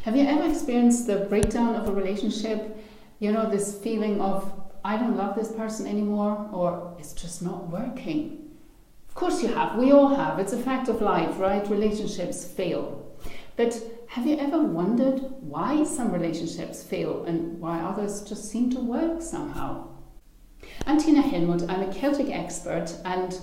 Have you ever experienced the breakdown of a relationship? You know, this feeling of, I don't love this person anymore, or it's just not working. Of course you have, we all have, it's a fact of life, right? Relationships fail. But have you ever wondered why some relationships fail and why others just seem to work somehow? I'm Tina Helmut, I'm a Celtic expert, and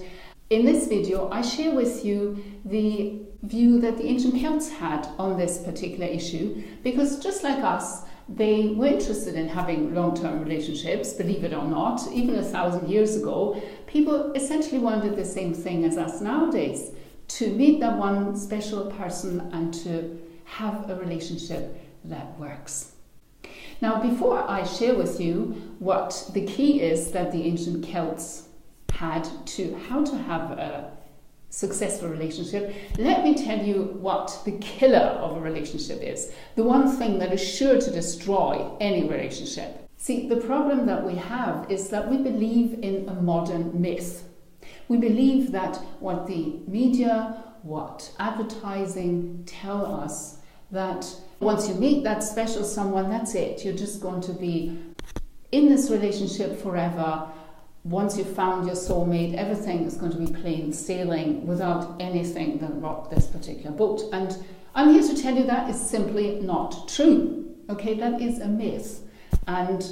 in this video I share with you the view that the ancient Celts had on this particular issue, because just like us, they were interested in having long-term relationships, believe it or not. Even 1,000 years ago, people essentially wanted the same thing as us nowadays, to meet that one special person and to have a relationship that works. Now, before I share with you what the key is that the ancient Celts had to how to have a successful relationship, let me tell you what the killer of a relationship is. The one thing that is sure to destroy any relationship. See, the problem that we have is that we believe in a modern myth. We believe that what the media, what advertising tell us, that once you meet that special someone, that's it. You're just going to be in this relationship forever. Once you've found your soulmate, everything is going to be plain sailing without anything that rocked this particular boat. And I'm here to tell you that is simply not true. Okay, that is a myth. And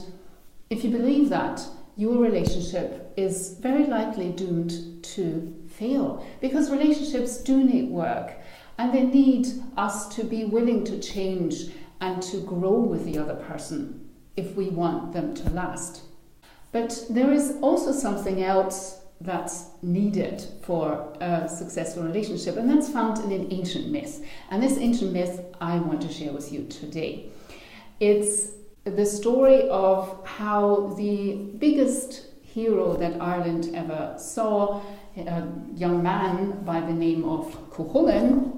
if you believe that, your relationship is very likely doomed to fail, because relationships do need work and they need us to be willing to change and to grow with the other person if we want them to last. But there is also something else that's needed for a successful relationship, and that's found in an ancient myth. And this ancient myth I want to share with you today. It's the story of how the biggest hero that Ireland ever saw, a young man by the name of Cuchulainn,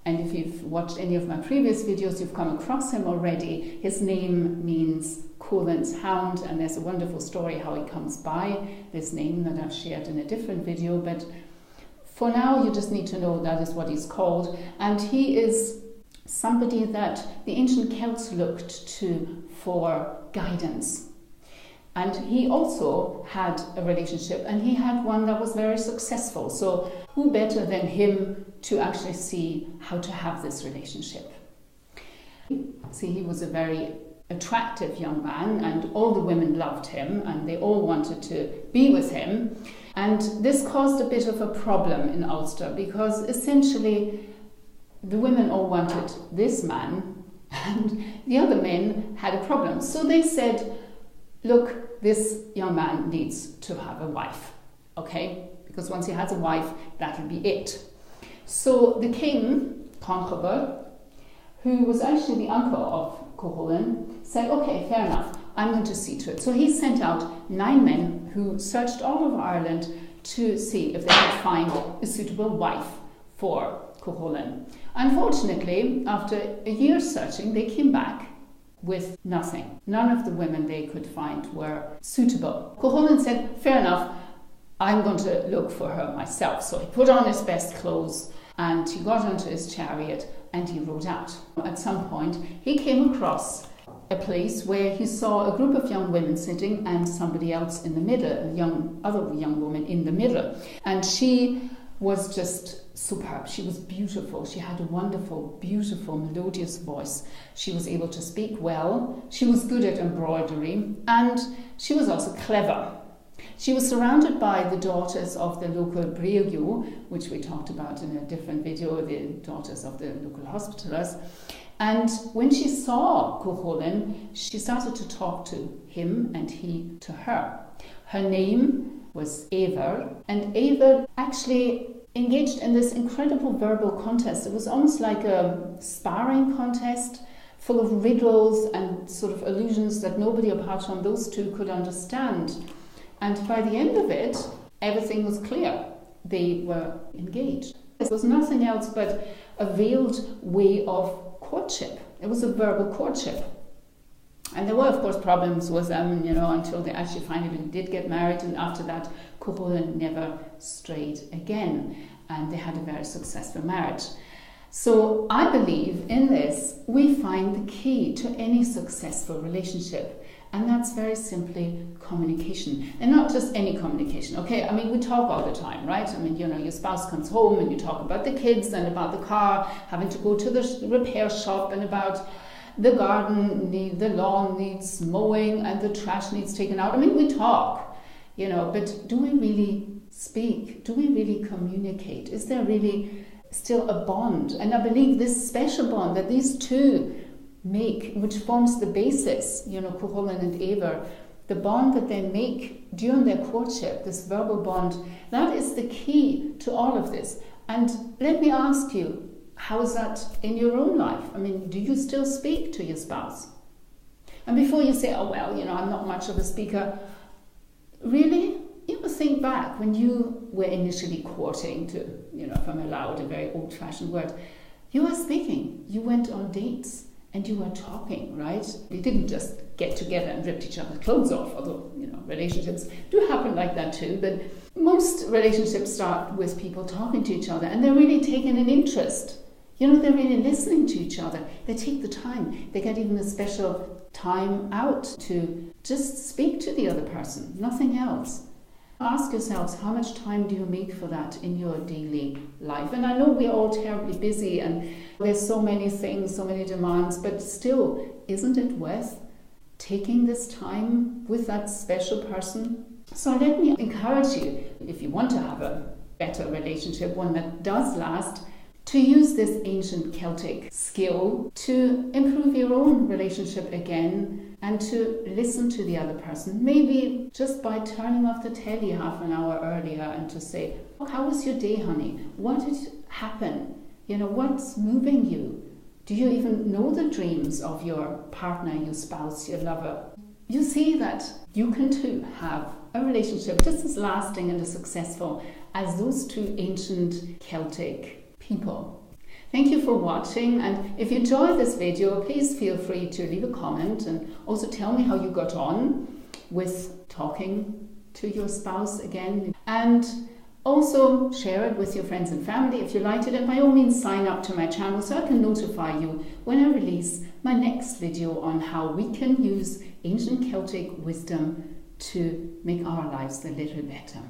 and if you've watched any of my previous videos, you've come across him already. His name means Culainn's hound, and there's a wonderful story how he comes by this name that I've shared in a different video, but for now you just need to know that is what he's called. And he is somebody that the ancient Celts looked to for guidance. And he also had a relationship, and he had one that was very successful. So who better than him to actually see how to have this relationship? See, he was a very attractive young man, and all the women loved him, and they all wanted to be with him. And this caused a bit of a problem in Ulster, because essentially the women all wanted this man, and the other men had a problem. So they said, look, this young man needs to have a wife, okay? Because once he has a wife, that'll be it. So the king, Conchobar, who was actually the uncle of Cuchulainn, said, okay, fair enough, I'm going to see to it. So he sent out 9 men who searched all over Ireland to see if they could find a suitable wife for Cuchulainn. Unfortunately, after a year searching, they came back with nothing. None of the women they could find were suitable. Cuchulainn said, fair enough, I'm going to look for her myself. So he put on his best clothes and he got onto his chariot and he rode out. At some point, he came across a place where he saw a group of young women sitting and somebody else in the middle, other young woman in the middle. And she was just superb. She was beautiful. She had a wonderful, beautiful, melodious voice. She was able to speak well. She was good at embroidery, and she was also clever. She was surrounded by the daughters of the local Breagio, which we talked about in a different video, the daughters of the local hospitallers. And when she saw Cuchulainn, she started to talk to him and he to her. Her name was Eivor, and Eivor actually engaged in this incredible verbal contest. It was almost like a sparring contest full of riddles and sort of allusions that nobody apart from those two could understand. And by the end of it, everything was clear. They were engaged. It was nothing else but a veiled way of courtship. It was a verbal courtship. And there were, of course, problems with them, until they actually finally did get married. And after that, Cuchulainn never strayed again. And they had a very successful marriage. So I believe in this, we find the key to any successful relationship. And that's very simply communication. And not just any communication, okay? I mean, we talk all the time, right? I mean, you know, your spouse comes home and you talk about the kids and about the car, having to go to the repair shop, and about the garden, the lawn needs mowing and the trash needs taken out. I mean, we talk, you know, but do we really speak? Do we really communicate? Is there really still a bond? And I believe this special bond that these two make, which forms the basis, you know, Cuchulainn and Eva, the bond that they make during their courtship, this verbal bond, that is the key to all of this. And let me ask you, how is that in your own life? I mean, do you still speak to your spouse? And before you say, oh, well, you know, I'm not much of a speaker, really? You know, think back when you were initially courting, to, you know, if I'm allowed a very old-fashioned word, you were speaking, you went on dates, and you were talking, right? You didn't just get together and ripped each other's clothes off, although, you know, relationships do happen like that too. But most relationships start with people talking to each other, and they're really taking an interest. You know, they're really listening to each other. They take the time. They get even a special time out to just speak to the other person, nothing else. Ask yourselves, how much time do you make for that in your daily life? And I know we're all terribly busy and there's so many things, so many demands, but still, isn't it worth taking this time with that special person? So let me encourage you, if you want to have a better relationship, one that does last, to use this ancient Celtic skill to improve your own relationship again and to listen to the other person. Maybe just by turning off the telly half an hour earlier and to say, oh, how was your day, honey? What did happen? You know, what's moving you? Do you even know the dreams of your partner, your spouse, your lover? You see that you can too have a relationship just as lasting and as successful as those two ancient Celtic people. Thank you for watching, and if you enjoyed this video, please feel free to leave a comment and also tell me how you got on with talking to your spouse again, and also share it with your friends and family if you liked it, and by all means sign up to my channel so I can notify you when I release my next video on how we can use ancient Celtic wisdom to make our lives a little better.